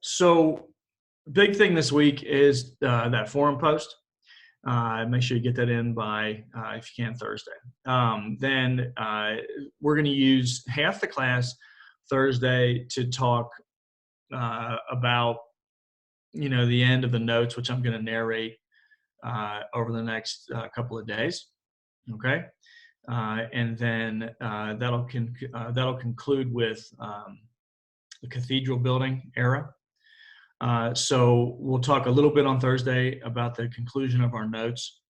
So big thing this week is that forum post. Make sure you get that in by, if you can, Thursday. Then we're going to use half the class Thursday to talk about, the end of the notes, which I'm going to narrate over the next couple of days. Okay. And then that'll conclude with the cathedral building era. So we'll talk a little bit on Thursday about the conclusion of our notes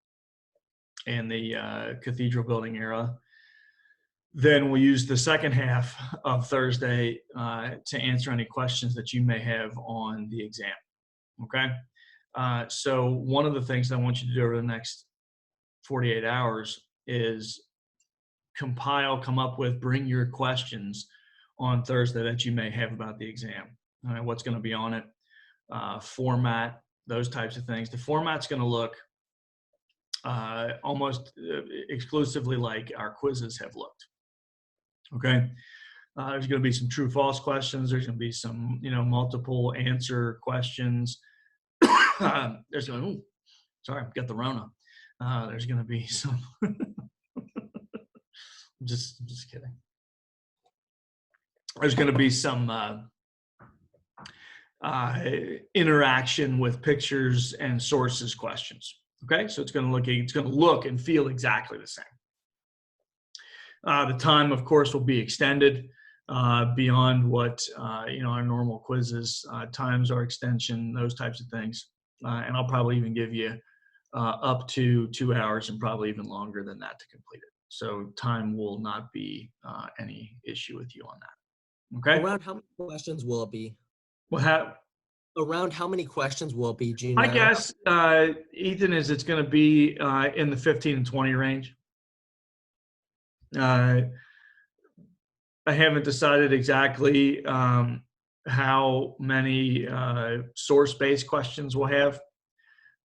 and the cathedral building era. Then we'll use the second half of Thursday to answer any questions that you may have on the exam. Okay. So one of the things I want you to do over the next 48 hours is come up with, bring your questions on Thursday that you may have about the exam. All right, what's going to be on it, format, those types of things. The format's going to look almost exclusively like our quizzes have looked. Okay. There's going to be some true false questions. There's going to be some, multiple answer questions. There's going to, sorry, I've got the Rona. There's going to be some, just kidding. There's going to be some interaction with pictures and sources questions. Okay, so it's going to look and feel exactly the same. The time, of course, will be extended beyond what our normal quizzes. Times are extension, those types of things, and I'll probably even give you up to 2 hours and probably even longer than that to complete it. So time will not be any issue with you on that. Okay. Around how many questions will it be? Around how many questions will it be, do you know? I guess, Ethan, is it's going to be in the 15 and 20 range. I haven't decided exactly how many source-based questions we'll have,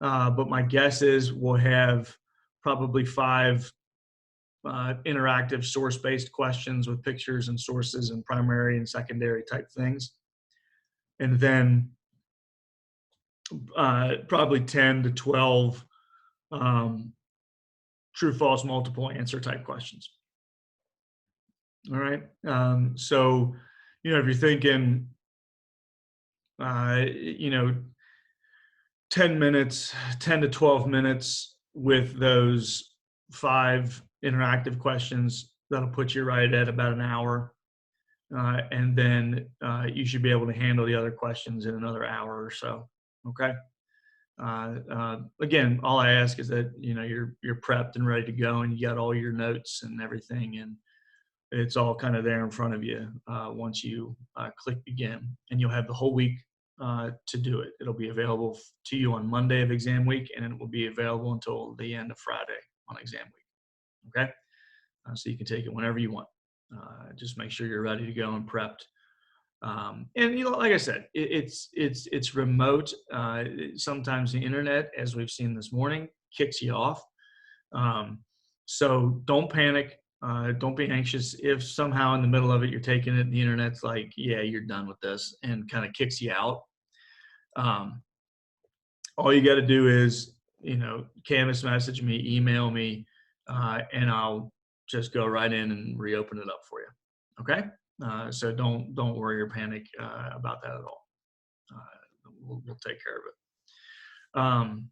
but my guess is we'll have probably 5 interactive source-based questions with pictures and sources and primary and secondary type things. And then probably 10 to 12 true, false, multiple answer type questions. All right. So, if you're thinking, 10 minutes, 10 to 12 minutes with those 5 interactive questions, that'll put you right at about an hour. And then you should be able to handle the other questions in another hour or so. Okay. Again, all I ask is that, you're prepped and ready to go and you got all your notes and everything, and it's all kind of there in front of you once you click begin, and you'll have the whole week to do it. It'll be available to you on Monday of exam week, and it will be available until the end of Friday on exam week. Okay. So you can take it whenever you want. Just make sure you're ready to go and prepped. And like I said, it's remote. Sometimes the internet, as we've seen this morning, kicks you off. So don't panic. Don't be anxious if somehow in the middle of it you're taking it and the internet's like, yeah, you're done with this, and kind of kicks you out. All you got to do is, Canvas message me, email me, and I'll just go right in and reopen it up for you. Okay. So don't worry or panic about that at all. We'll take care of it.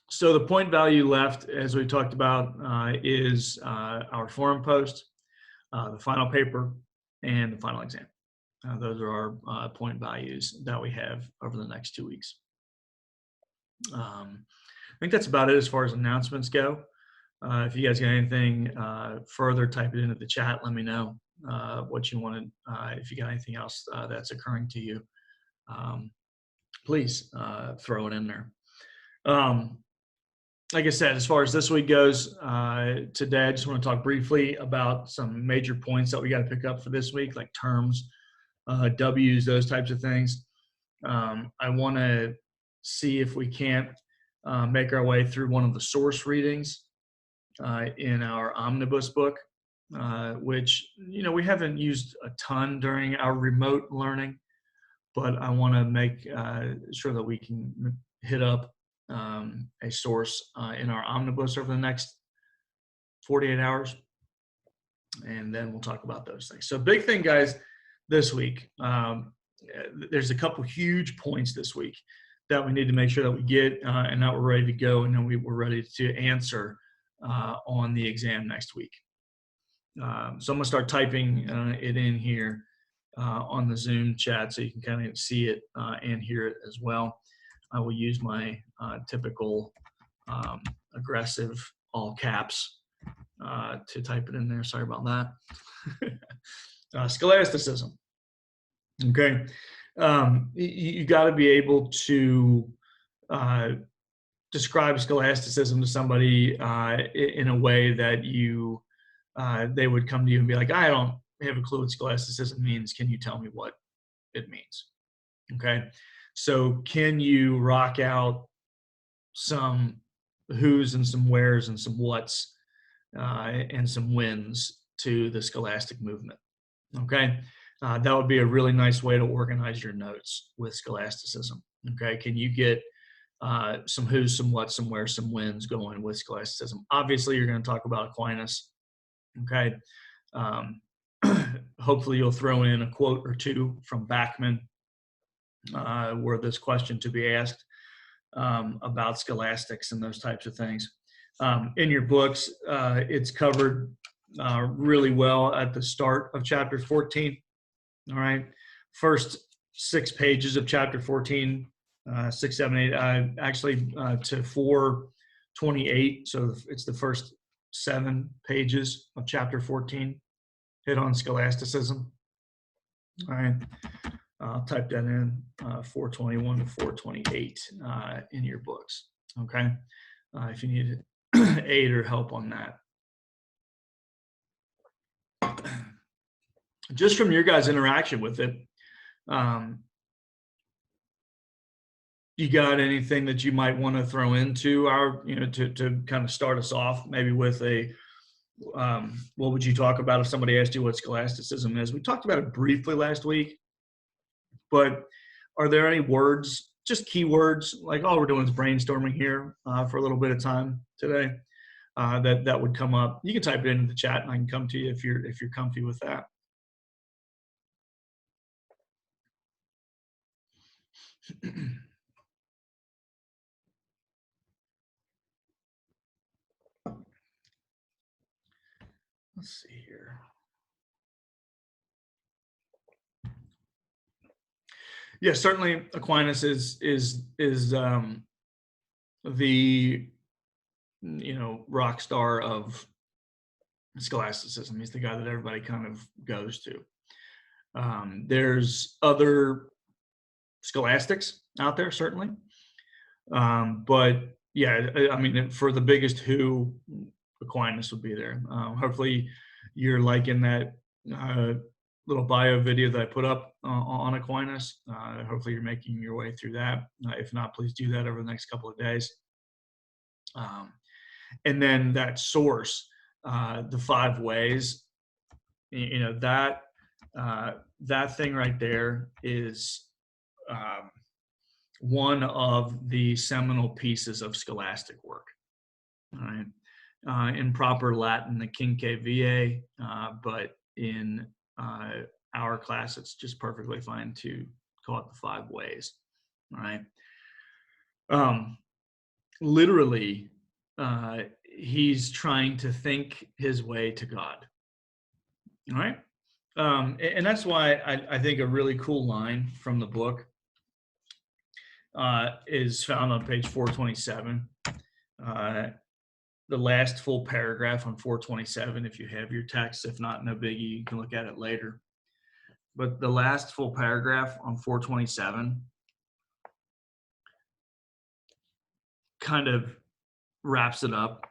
So the point value left, as we talked about, is our forum post, the final paper, and the final exam. Those are our point values that we have over the next 2 weeks. I think that's about it as far as announcements go. If you guys got anything further, type it into the chat. Let me know what you wanted. If you got anything else that's occurring to you, please throw it in there. Like I said, as far as this week goes, today I just want to talk briefly about some major points that we got to pick up for this week, like terms, W's, those types of things. I want to see if we can't make our way through one of the source readings in our omnibus book, which, we haven't used a ton during our remote learning, but I want to make sure that we can hit up a source in our omnibus over the next 48 hours, and then we'll talk about those things. So big thing, guys, this week, there's a couple huge points this week that we need to make sure that we get and that we're ready to go, and then we're ready to answer on the exam next week. So I'm going to start typing it in here on the Zoom chat so you can kind of see it and hear it as well. I will use my typical aggressive all caps to type it in there. Sorry about that. Scholasticism. Okay. You got to be able to describe scholasticism to somebody in a way that they would come to you and be like, I don't have a clue what scholasticism means. Can you tell me what it means? Okay. So can you rock out some who's and some wheres and some whats and some whens to the scholastic movement? Okay. That would be a really nice way to organize your notes with scholasticism. Okay. Can you get some who's, some whats, some wheres, some whens going with scholasticism? Obviously, you're going to talk about Aquinas. Okay. Hopefully you'll throw in a quote or two from Bachman were this question to be asked about scholastics and those types of things. In your books, it's covered really well at the start of chapter 14. All right. First 6 pages of chapter 14, 6, 7, 8, actually to 428. So it's the first 7 pages of chapter 14 hit on scholasticism. All right. I'll type that in 421 to 428 in your books. Okay. If you need aid or help on that. Just from your guys' interaction with it, you got anything that you might want to throw into our, to kind of start us off, maybe with a, what would you talk about if somebody asked you what scholasticism is? We talked about it briefly last week, but are there any words, just keywords, like all we're doing is brainstorming here for a little bit of time today, that would come up? You can type it into the chat and I can come to you if you're comfy with that. Let's see here. Yeah, certainly Aquinas is the rock star of scholasticism. He's the guy that everybody kind of goes to. There's other scholastics out there, certainly, but yeah, I mean, for the biggest who, Aquinas would be there. Hopefully you're liking that little bio video that I put up on Aquinas. Hopefully you're making your way through that. If not, please do that over the next couple of days. And then that source, the 5 ways, that thing right there is one of the seminal pieces of scholastic work. All right. In proper Latin, the Cinque Viae, but in our class, it's just perfectly fine to call it the 5 ways. All right. Literally, he's trying to think his way to God. All right. And that's why I think a really cool line from the book is found on page 427. The last full paragraph on 427, if you have your text. If not, no biggie, you can look at it later. But the last full paragraph on 427 kind of wraps it up.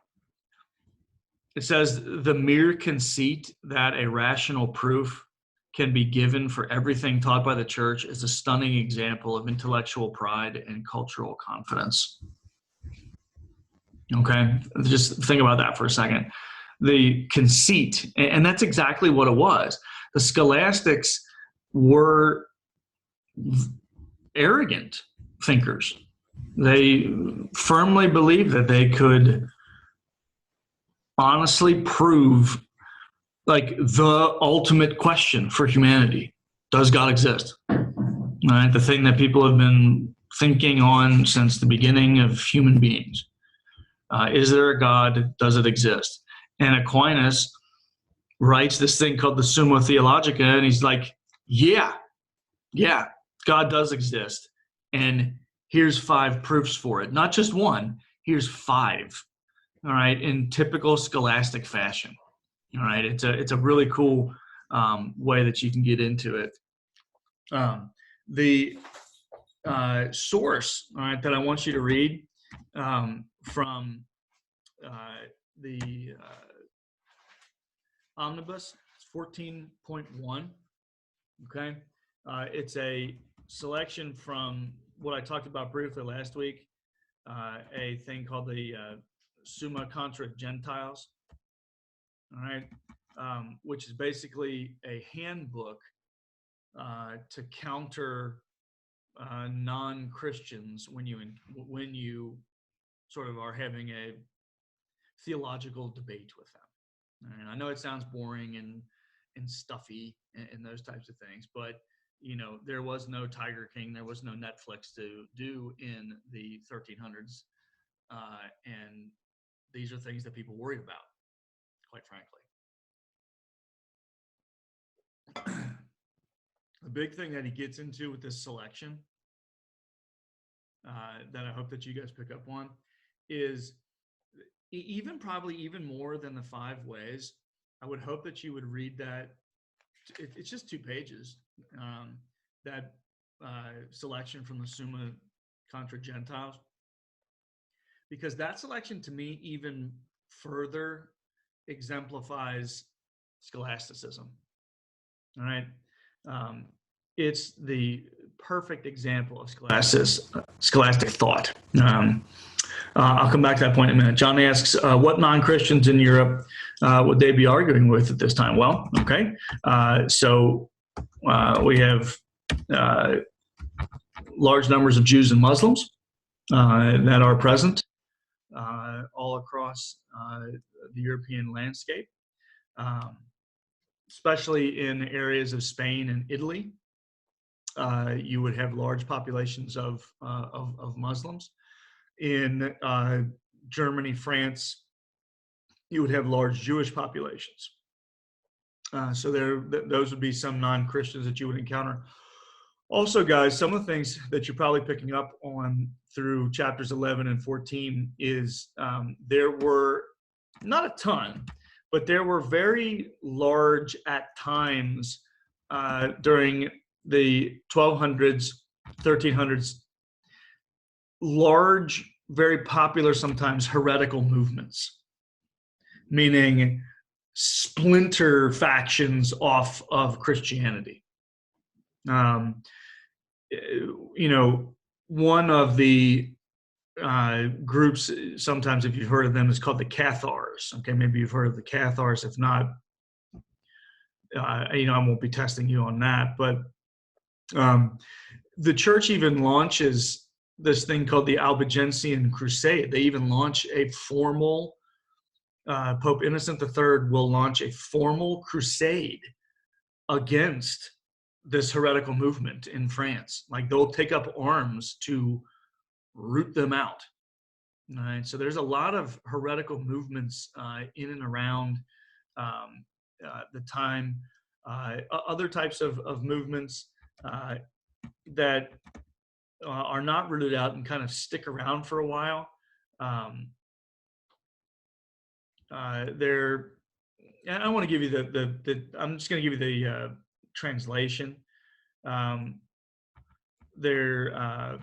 It says, the mere conceit that a rational proof can be given for everything taught by the church is a stunning example of intellectual pride and cultural confidence. Okay, just think about that for a second. The conceit, and that's exactly what it was. The scholastics were arrogant thinkers. They firmly believed that they could honestly prove like the ultimate question for humanity. Does God exist? Right? The thing that people have been thinking on since the beginning of human beings. Is there a God? Does it exist? And Aquinas writes this thing called the Summa Theologica, and he's like, yeah, God does exist. And here's 5 proofs for it. Not just one, here's 5. All right, in typical scholastic fashion. All right, it's a really cool way that you can get into it. The source, all right, that I want you to read from the Omnibus, 14.1. Okay, it's a selection from what I talked about briefly last week, a thing called the Summa Contra Gentiles. All right, which is basically a handbook to counter non-Christians when you sort of are having a theological debate with them. And I know it sounds boring and stuffy and those types of things, but there was no Tiger King, there was no Netflix to do in the 1300s, and these are things that people worried about, quite frankly. The big thing that he gets into with this selection that I hope that you guys pick up on is probably even more than the 5 ways. I would hope that you would read that. It's just 2 pages. That selection from the Summa Contra Gentiles, because that selection to me even further exemplifies scholasticism. All right. It's the perfect example of scholastic thought. I'll come back to that point in a minute. John asks, what non-Christians in Europe would they be arguing with at this time? Well, okay. So we have large numbers of Jews and Muslims that are present all across the European landscape, especially in areas of Spain and Italy. You would have large populations of Muslims. In Germany, France, you would have large Jewish populations. So those would be some non-Christians that you would encounter. Also, guys, some of the things that you're probably picking up on through chapters 11 and 14 is there were not a ton, but there were very large at times during the 1200s, 1300s, large, very popular, sometimes heretical movements, meaning splinter factions off of Christianity. One of the groups, sometimes if you've heard of them, is called the Cathedrals. Okay, maybe you've heard of the Cathedrals. If not, I won't be testing you on that. But the church even launches this thing called the Albigensian Crusade. They even launch a formal, Pope Innocent III will launch a formal crusade against this heretical movement in France. Like, they'll take up arms to root them out. All right. So there's a lot of heretical movements in and around the time. Other types of movements that are not rooted out and kind of stick around for a while. I want to give you I'm just going to give you the translation. They're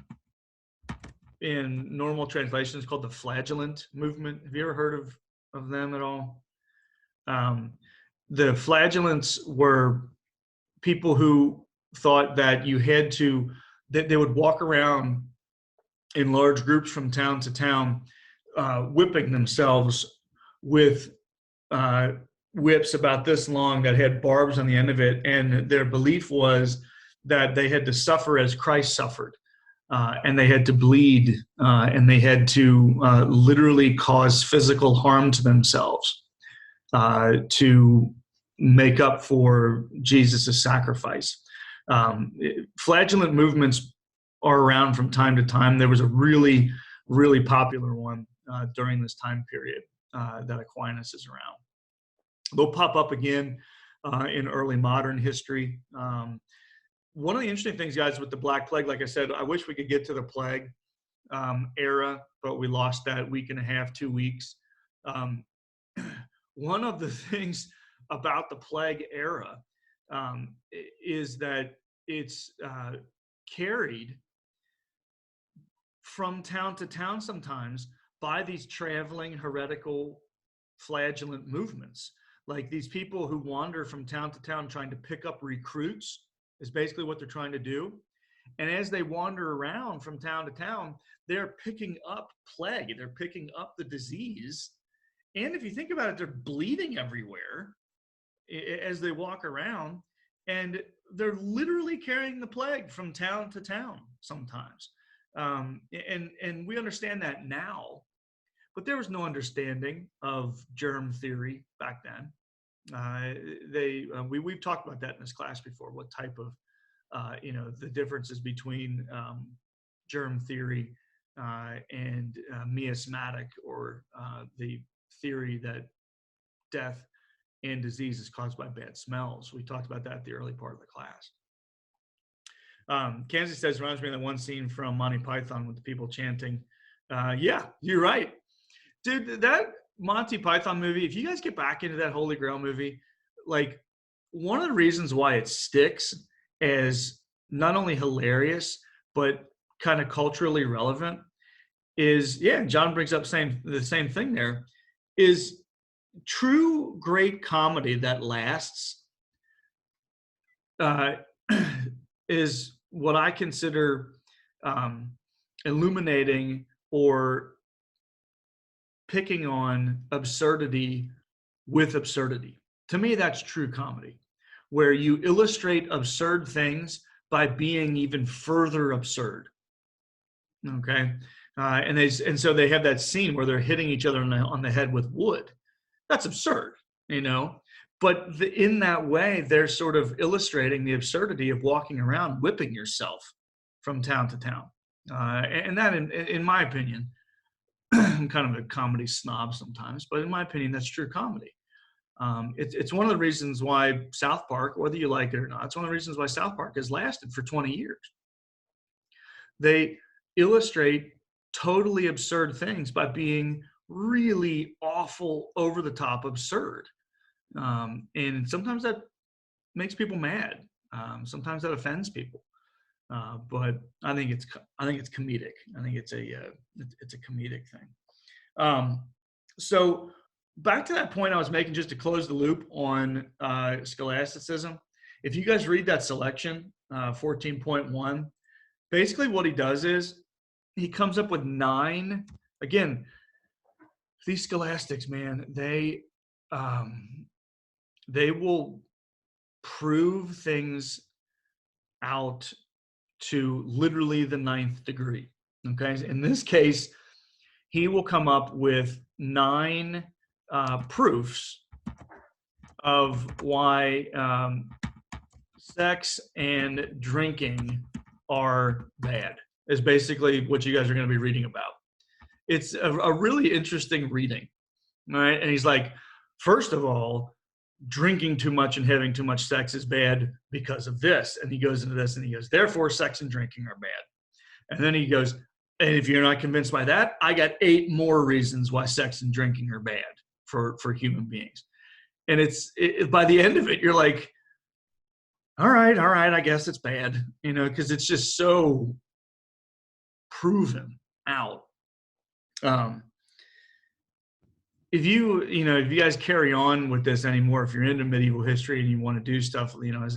in normal translations called the Flagellant movement. Have you ever heard of them at all? The Flagellants were people who thought that that they would walk around in large groups from town to town, whipping themselves with whips about this long that had barbs on the end of it. And their belief was that they had to suffer as Christ suffered. And they had to bleed, and they had to literally cause physical harm to themselves to make up for Jesus' sacrifice. Flagellant movements are around from time to time. There was a really, really popular one during this time period that Aquinas is around. They'll pop up again in early modern history. One of the interesting things, guys, with the Black Plague, like I said, I wish we could get to the plague era, but we lost that week and a half, 2 weeks. One of the things about the plague era is that it's carried from town to town sometimes by these traveling heretical flagellant movements. Like these people who wander from town to town trying to pick up recruits is basically what they're trying to do. And as they wander around from town to town, they're picking up plague, they're picking up the disease. And if you think about it, they're bleeding everywhere as they walk around, and they're literally carrying the plague from town to town sometimes. And we understand that now, but there was no understanding of germ theory back then. We've talked about that in this class before, what type of, the differences between germ theory and miasmatic, or the theory that death and disease is caused by bad smells. We talked about that at the early part of the class. Kansas says, reminds me of that one scene from Monty Python with the people chanting. Yeah, you're right. Dude, that Monty Python movie, if you guys get back into that Holy Grail movie, like one of the reasons why it sticks as not only hilarious, but kind of culturally relevant is, yeah, John brings up the same thing there, is true great comedy that lasts is what I consider illuminating or picking on absurdity with absurdity. To me, that's true comedy, where you illustrate absurd things by being even further absurd. Okay, and so they have that scene where they're hitting each other on the head with wood. That's absurd, But in that way, they're sort of illustrating the absurdity of walking around whipping yourself from town to town. And that, in my opinion, I'm kind of a comedy snob sometimes, but in my opinion, that's true comedy. It's one of the reasons why South Park, whether you like it or not, it's one of the reasons why South Park has lasted for 20 years. They illustrate totally absurd things by being really awful, over-the-top absurd. And sometimes that makes people mad. Sometimes that offends people. But I think it's comedic. I think it's a comedic thing. So back to that point I was making, just to close the loop on scholasticism. If you guys read that selection, 14.1, basically what he does is he comes up with 9. Again, these scholastics, man, they will prove things out to literally the 9th degree. Okay, in this case, he will come up with 9 proofs of why sex and drinking are bad, is basically what you guys are going to be reading about. It's a really interesting reading, right? And he's like, first of all, drinking too much and having too much sex is bad because of this. And he goes into this and he goes, therefore, sex and drinking are bad. And then he goes, and if you're not convinced by that, I got 8 more reasons why sex and drinking are bad for human beings. And by the end of it, you're like, all right, I guess it's bad, because it's just so proven out. If you guys carry on with this anymore, if you're into medieval history and you want to do stuff,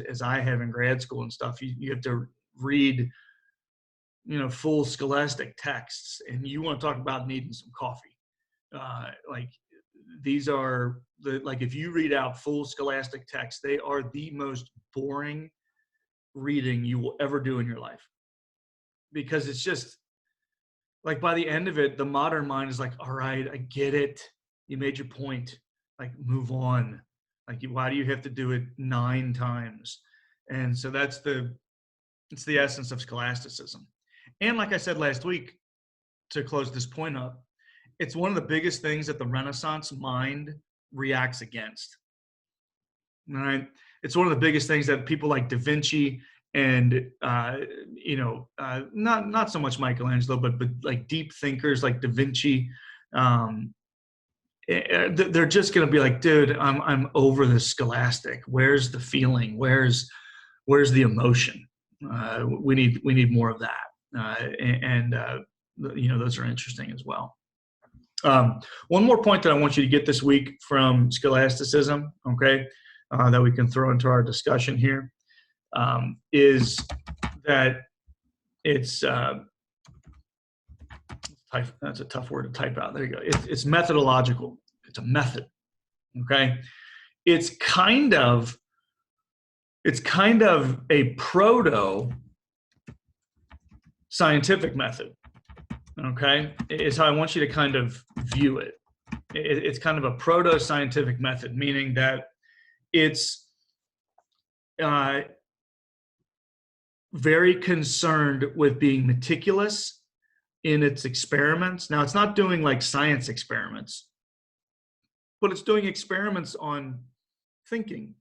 as I have in grad school and stuff, you have to read, full scholastic texts, and you want to talk about needing some coffee. These are if you read out full scholastic texts, they are the most boring reading you will ever do in your life, because it's just like by the end of it, the modern mind is like, all right, I get it. You made your point. Like, move on. Like, why do you have to do it 9 times? And so it's the essence of scholasticism. And like I said last week, to close this point up, it's one of the biggest things that the Renaissance mind reacts against. All right. It's one of the biggest things that people like Da Vinci and not so much Michelangelo, but like deep thinkers like Da Vinci, they're just going to be like, dude, I'm over the scholastic. Where's the feeling? Where's the emotion? We need more of that. Those are interesting as well. One more point that I want you to get this week from scholasticism, okay, that we can throw into our discussion here, is that it's that's a tough word to type out. There you go. It's methodological. It's a method. Okay, it's kind of a proto scientific method. Okay, is how I want you to kind of view it. It's kind of a proto scientific method, meaning that it's very concerned with being meticulous in its experiments. Now, it's not doing like science experiments, but it's doing experiments on thinking.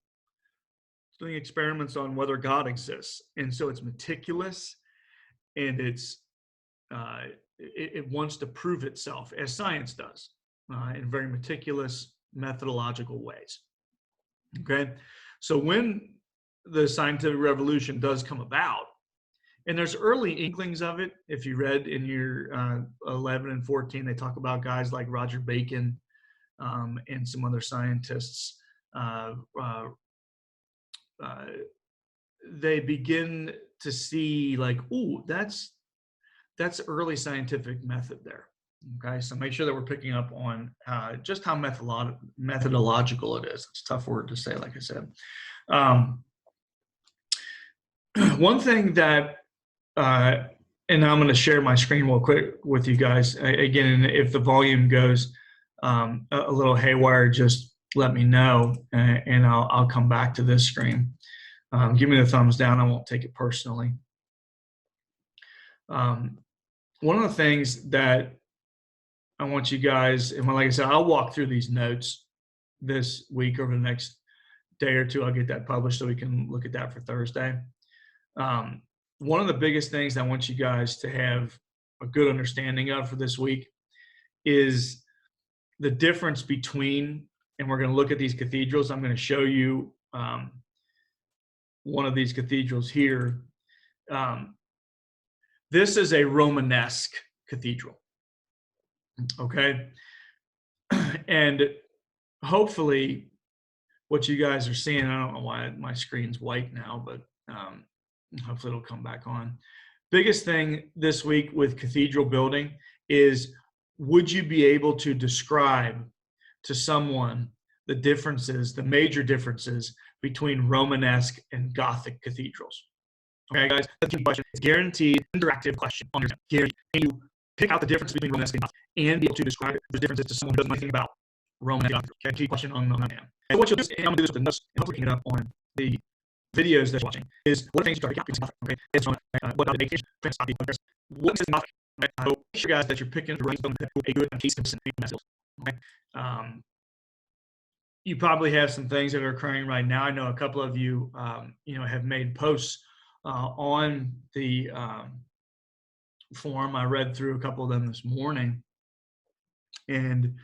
It's doing experiments on whether God exists. And so it's meticulous, and it wants to prove itself, as science does, in very meticulous, methodological ways. Okay? So when the scientific revolution does come about, and there's early inklings of it. If you read in your 11 and 14, they talk about guys like Roger Bacon and some other scientists. They begin to see like, ooh, that's early scientific method there. Okay, so make sure that we're picking up on just how methodological it is. It's a tough word to say, like I said. One thing that, and I'm going to share my screen real quick with you guys. Again, if the volume goes a little haywire, just let me know, and I'll come back to this screen. Give me the thumbs down. I won't take it personally. One of the things that I want you guys, and like I said, I'll walk through these notes this week over the next day or two. I'll get that published so we can look at that for Thursday. One of the biggest things I want you guys to have a good understanding of for this week is the difference between, and we're going to look at these cathedrals. I'm going to show you one of these cathedrals here. This is a Romanesque cathedral. Okay. And hopefully what you guys are seeing, I don't know why my screen's white now, but hopefully it'll come back on. Biggest thing this week with cathedral building is, would you be able to describe to someone the differences, the major differences between Romanesque and Gothic cathedrals? Okay, guys, that's a question. It's guaranteed interactive question on your exam. Can you pick out the difference between Romanesque and Gothic and be able to describe the differences to someone who doesn't know anything about Romanesque and Gothic? Okay, key question on that. And what you'll do, and I'm going to do this with the notes, and I'm looking it up on the videos that you're watching, is what things you try to copy Gothic, okay? It's on what Gothic is, what is Gothic, right? So make sure, guys, that you're picking the right stone to a good and case consistent skills, okay? You probably have some things that are occurring right now. I know a couple of you, have made posts on the forum. I read through a couple of them this morning, and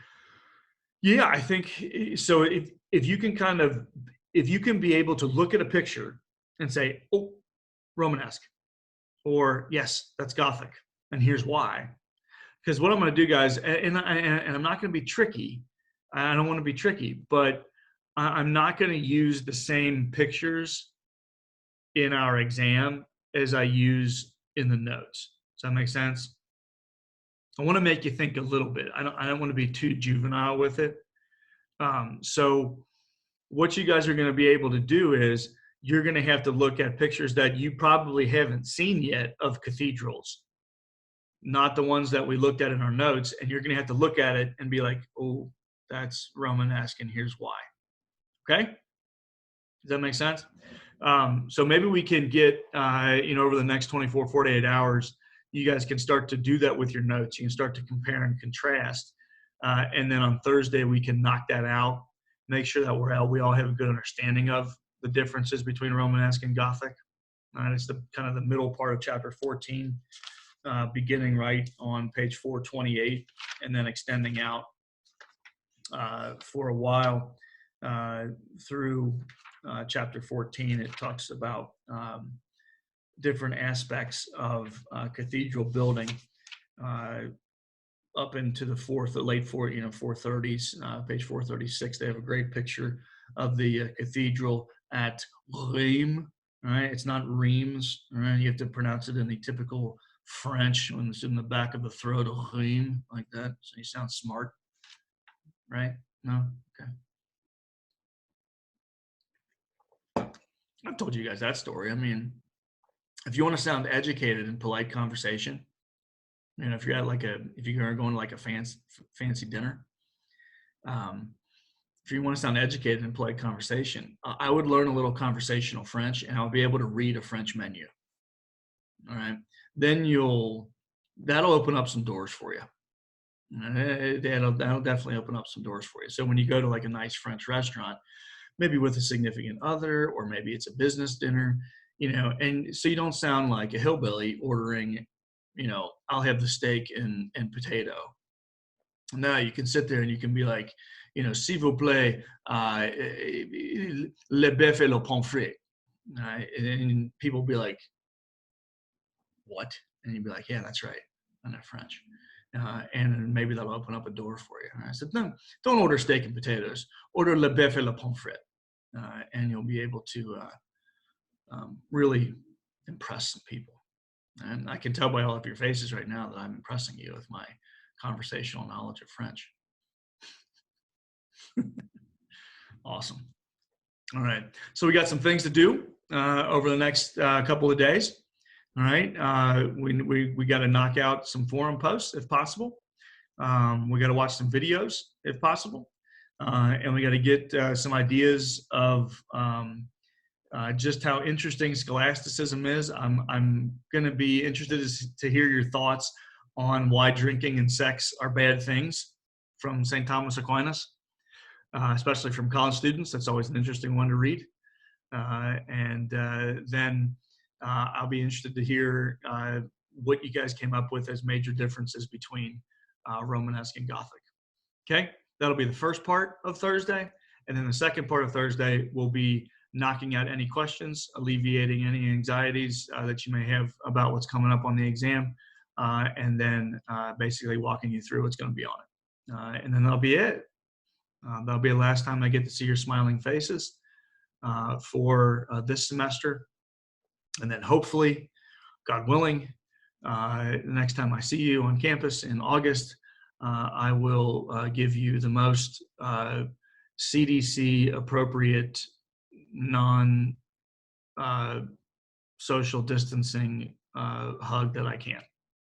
yeah, I think so. If you can be able to look at a picture and say, oh, Romanesque, or yes, that's Gothic, and here's why. Because what I'm going to do, guys, and I'm not going to be tricky. I don't want to be tricky, but I'm not going to use the same pictures in our exam as I use in the notes. Does that make sense? I want to make you think a little bit. I don't want to be too juvenile with it. So what you guys are going to be able to do is you're going to have to look at pictures that you probably haven't seen yet of cathedrals, not the ones that we looked at in our notes. And you're going to have to look at it and be like, oh, that's Romanesque, and here's why. Okay? Does that make sense? So maybe we can get, over the next 24, 48 hours, you guys can start to do that with your notes. You can start to compare and contrast. And then on Thursday, we can knock that out, make sure that we all have a good understanding of the differences between Romanesque and Gothic. It's the kind of the middle part of chapter 14, beginning right on page 428, and then extending out for a while through chapter 14. It talks about different aspects of cathedral building up into the late 430s. Page 436, they have a great picture of the cathedral at Rheims. Right, it's not Reims. Right, you have to pronounce it in the typical French when it's in the back of the throat, Rheims, like that. So you sound smart, right? No, okay. I've told you guys that story. I mean, if you want to sound educated in polite conversation, if you're going to like a fancy dinner, if you want to sound educated in polite conversation, I would learn a little conversational French, and I'll be able to read a French menu. All right, then that'll open up some doors for you. That'll definitely open up some doors for you. So when you go to like a nice French restaurant, maybe with a significant other, or maybe it's a business dinner, and so you don't sound like a hillbilly ordering, I'll have the steak and potato. No, you can sit there and you can be like, s'il vous plaît, le bœuf et le pommes frites. And people will be like, what? And you'd be like, yeah, that's right. I'm not French. And maybe that'll open up a door for you. And I said, no, don't order steak and potatoes. Order le bœuf et le pommes frites. And you'll be able to really impress some people. And I can tell by all of your faces right now that I'm impressing you with my conversational knowledge of French. Awesome. All right. So we got some things to do over the next couple of days. All right. We got to knock out some forum posts if possible. We got to watch some videos if possible. And we got to get some ideas of just how interesting scholasticism is. I'm going to be interested to hear your thoughts on why drinking and sex are bad things from St. Thomas Aquinas, especially from college students. That's always an interesting one to read. And then I'll be interested to hear what you guys came up with as major differences between Romanesque and Gothic. Okay, that'll be the first part of Thursday. And then the second part of Thursday will be knocking out any questions, alleviating any anxieties that you may have about what's coming up on the exam, and then basically walking you through what's going to be on it. And then that'll be it. That'll be the last time I get to see your smiling faces for this semester. And then hopefully, God willing, the next time I see you on campus in August, I will give you the most CDC appropriate non-social distancing hug that I can,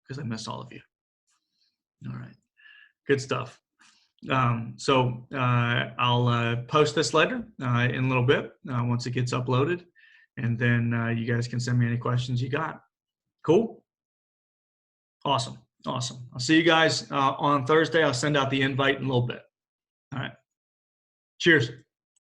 because I miss all of you. All right. Good stuff. So I'll post this letter in a little bit once it gets uploaded, and then you guys can send me any questions you got. Cool? Awesome. Awesome. I'll see you guys on Thursday. I'll send out the invite in a little bit. All right. Cheers.